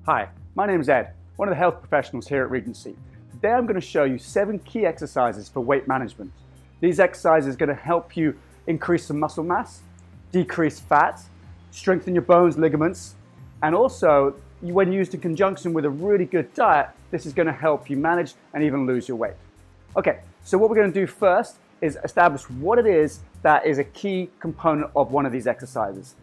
Hi, my name is Ed, one of the health professionals here at Regency. Today I'm going to show you 7 key exercises for weight management. These exercises are going to help you increase some muscle mass, decrease fat, strengthen your bones, ligaments, and also when used in conjunction with a really good diet, this is going to help you manage and even lose your weight. Okay, so what we're going to do first is establish what it is that is a key component of one of these exercises.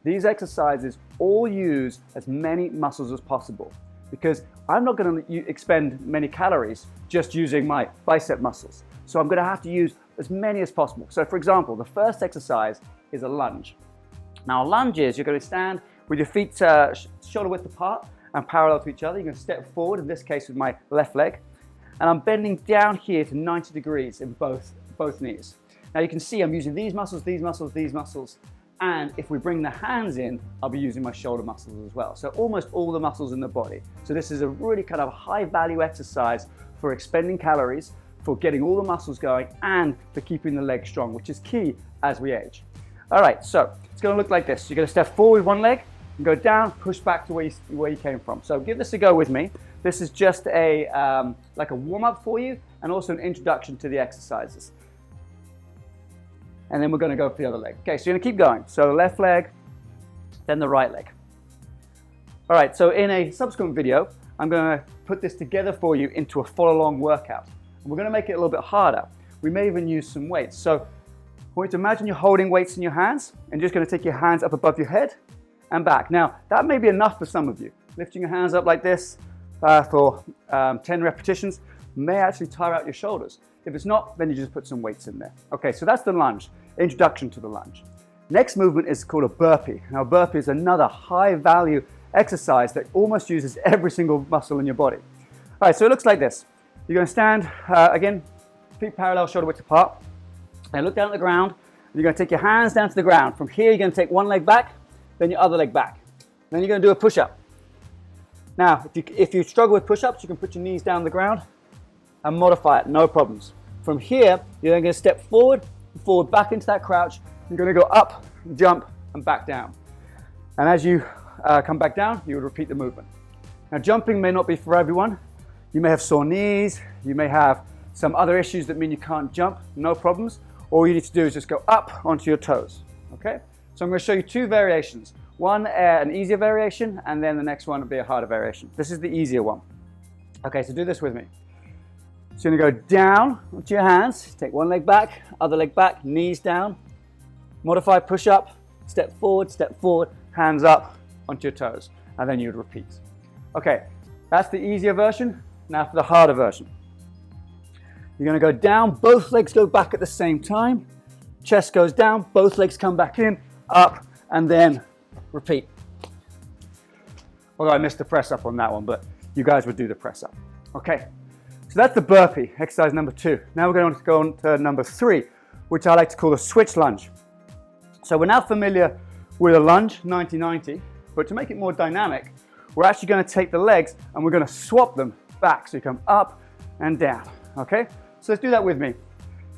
These exercises all use as many muscles as possible because I'm not going to expend many calories just using my bicep muscles. So I'm going to have to use as many as possible. So for example, the first exercise is a lunge. Now a lunge is you're going to stand with your feet shoulder width apart and parallel to each other. You're going to step forward, in this case with my left leg, and I'm bending down here to 90 degrees in both knees. Now you can see I'm using these muscles, these muscles, these muscles, and if we bring the hands in, I'll be using my shoulder muscles as well. So almost all the muscles in the body. So this is a really kind of high value exercise for expending calories, for getting all the muscles going, and for keeping the leg strong, which is key as we age. All right, so it's going to look like this. You're going to step forward with one leg and go down, push back to where you came from. So give this a go with me. This is just like a warm-up for you and also an introduction to the exercises. And then we're going to go for the other leg. Okay, so you're going to keep going. So the left leg, then the right leg. All right, so in a subsequent video, I'm going to put this together for you into a follow-along workout. And we're going to make it a little bit harder. We may even use some weights. So I want you to imagine you're holding weights in your hands and you're just going to take your hands up above your head and back. Now, that may be enough for some of you. Lifting your hands up like this for 10 repetitions may actually tire out your shoulders. If it's not, then you just put some weights in there. Okay, so that's the lunge, introduction to the lunge. Next movement is called a burpee. Now, burpee is another high value exercise that almost uses every single muscle in your body. All right, so it looks like this. You're going to stand, again, feet parallel, shoulder width apart, and look down at the ground. And you're going to take your hands down to the ground. From here, you're going to take one leg back, then your other leg back. Then you're going to do a push-up. Now, if you struggle with push-ups, you can put your knees down on the ground and modify it, no problems. From here, you're then going to step forward, back into that crouch. You're going to go up, jump, and back down. And as you come back down, you would repeat the movement. Now, jumping may not be for everyone. You may have sore knees. You may have some other issues that mean you can't jump, no problems. All you need to do is just go up onto your toes, okay? So I'm going to show you 2 variations. One, an easier variation, and then the next one will be a harder variation. This is the easier one. Okay, so do this with me. So you're going to go down onto your hands, take one leg back, other leg back, knees down, modify push-up, step forward, hands up onto your toes, and then you'd repeat. Okay, that's the easier version. Now for the harder version. You're going to go down, both legs go back at the same time, chest goes down, both legs come back in, up, and then repeat. Although I missed the press up on that one, but you guys would do the press up. Okay. So that's the burpee, exercise number 2. Now we're going to go on to number 3, which I like to call the switch lunge. So we're now familiar with a lunge, 90-90, but to make it more dynamic, we're actually going to take the legs and we're going to swap them back. So you come up and down, okay? So let's do that with me.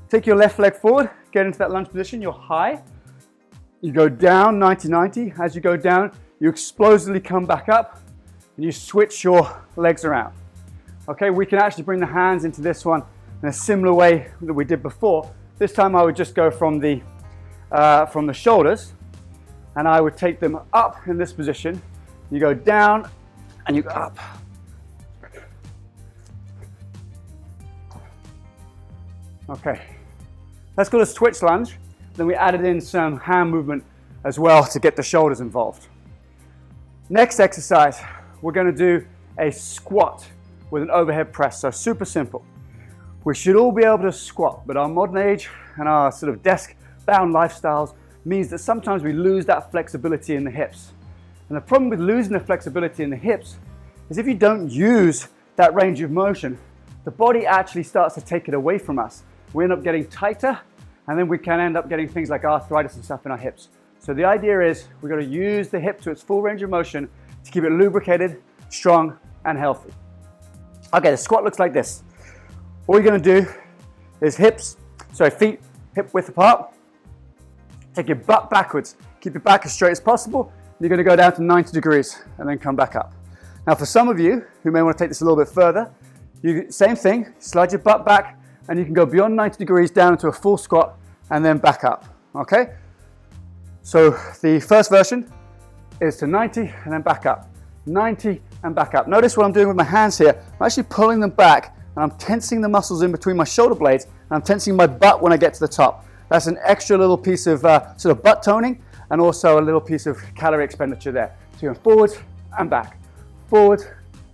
Take your left leg forward, get into that lunge position, you're high. You go down, 90-90. As you go down, you explosively come back up and you switch your legs around. Okay, we can actually bring the hands into this one in a similar way that we did before. This time I would just go from the shoulders and I would take them up in this position. You go down and you go up. Okay, that's called a switch lunge. Then we added in some hand movement as well to get the shoulders involved. Next exercise, we're going to do a squat with an overhead press, so super simple. We should all be able to squat, but our modern age and our sort of desk-bound lifestyles means that sometimes we lose that flexibility in the hips. And the problem with losing the flexibility in the hips is if you don't use that range of motion, the body actually starts to take it away from us. We end up getting tighter, and then we can end up getting things like arthritis and stuff in our hips. So the idea is we're going to use the hip to its full range of motion to keep it lubricated, strong, and healthy. Okay, the squat looks like this. All you're going to do is feet hip width apart. Take your butt backwards. Keep your back as straight as possible. You're going to go down to 90 degrees and then come back up. Now for some of you who may want to take this a little bit further, same thing, slide your butt back and you can go beyond 90 degrees down into a full squat and then back up, okay? So the first version is to 90 and then back up, 90 and back up. Notice what I'm doing with my hands here. I'm actually pulling them back and I'm tensing the muscles in between my shoulder blades and I'm tensing my butt when I get to the top. That's an extra little piece of sort of butt toning and also a little piece of calorie expenditure there. So you're going forward and back, forward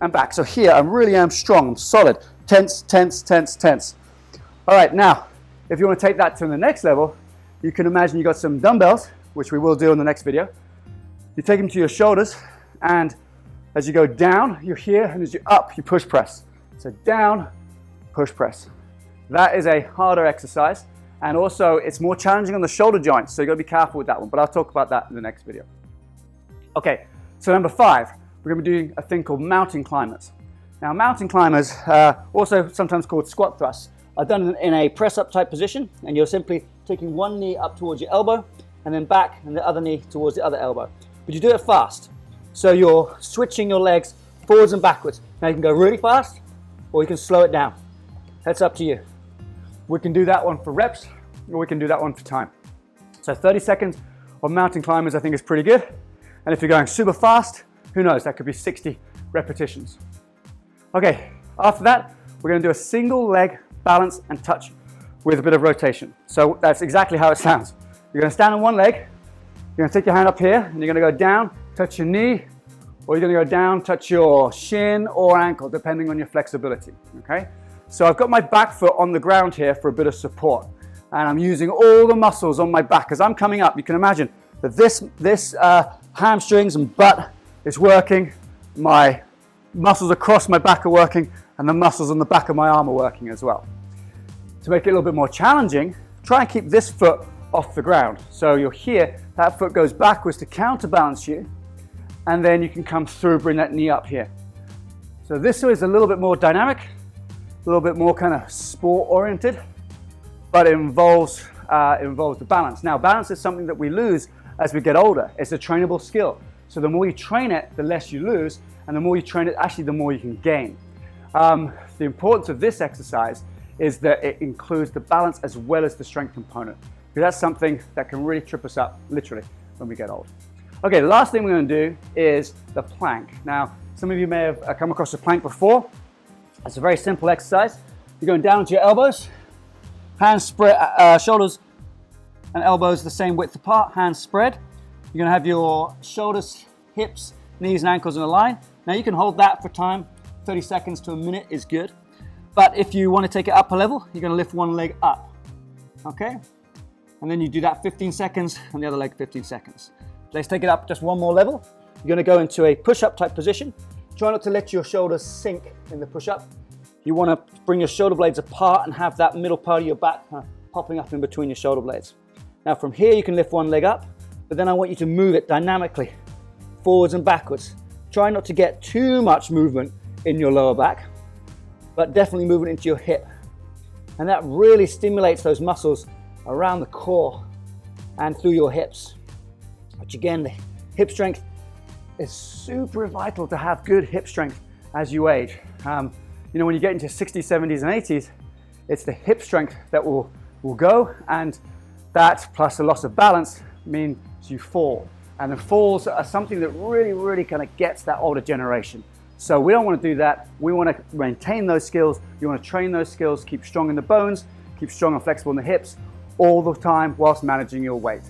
and back. So here I really am strong, I'm solid, tense, tense, tense, tense. All right, now, if you want to take that to the next level, you can imagine you've got some dumbbells, which we will do in the next video. You take them to your shoulders, and as you go down, you're here, and as you up, you push press. So down, push press. That is a harder exercise, and also it's more challenging on the shoulder joints, so you've got to be careful with that one, but I'll talk about that in the next video. Okay, so number 5, we're going to be doing a thing called mountain climbers. Now, mountain climbers, also sometimes called squat thrusts, are done in a press-up type position, and you're simply taking one knee up towards your elbow, and then back, and the other knee towards the other elbow. But you do it fast, so you're switching your legs forwards and backwards. Now you can go really fast, or you can slow it down. That's up to you. We can do that one for reps, or we can do that one for time. So 30 seconds of mountain climbers I think is pretty good, and if you're going super fast, who knows, that could be 60 repetitions. Okay, after that, we're going to do a single leg balance and touch with a bit of rotation. So that's exactly how it sounds. You're going to stand on one leg, you're going to take your hand up here, and you're going to go down, touch your knee, or you're going to go down, touch your shin or ankle, depending on your flexibility, okay? So I've got my back foot on the ground here for a bit of support, and I'm using all the muscles on my back. As I'm coming up, you can imagine that this hamstrings and butt is working, my muscles across my back are working, and the muscles on the back of my arm are working as well. To make it a little bit more challenging, try and keep this foot off the ground. So you're here, that foot goes backwards to counterbalance you, and then you can come through, bring that knee up here. So this is a little bit more dynamic, a little bit more kind of sport oriented, but it involves the balance. Now, balance is something that we lose as we get older. It's a trainable skill. So the more you train it, the less you lose, and the more you train it, actually the more you can gain. The importance of this exercise is that it includes the balance as well as the strength component, because that's something that can really trip us up, literally, when we get old. Okay, the last thing we're going to do is the plank. Now, some of you may have come across the plank before. It's a very simple exercise. You're going down to your elbows, hands spread, shoulders and elbows the same width apart, hands spread. You're going to have your shoulders, hips, knees and ankles in a line. Now you can hold that for time, 30 seconds to a minute is good. But if you want to take it up a level, you're going to lift one leg up, okay? And then you do that 15 seconds and the other leg 15 seconds. Let's take it up just one more level. You're going to go into a push-up type position. Try not to let your shoulders sink in the push-up. You want to bring your shoulder blades apart and have that middle part of your back kind of popping up in between your shoulder blades. Now from here you can lift one leg up, but then I want you to move it dynamically, forwards and backwards. Try not to get too much movement in your lower back, but definitely moving into your hip. And that really stimulates those muscles around the core and through your hips. Which again, the hip strength is super vital to have good hip strength as you age. You know, when you get into 60s, 70s and 80s, it's the hip strength that will go, and that plus a loss of balance means you fall. And the falls are something that really kind of gets that older generation. So we don't want to do that. We want to maintain those skills. You want to train those skills, keep strong in the bones, keep strong and flexible in the hips all the time whilst managing your weight.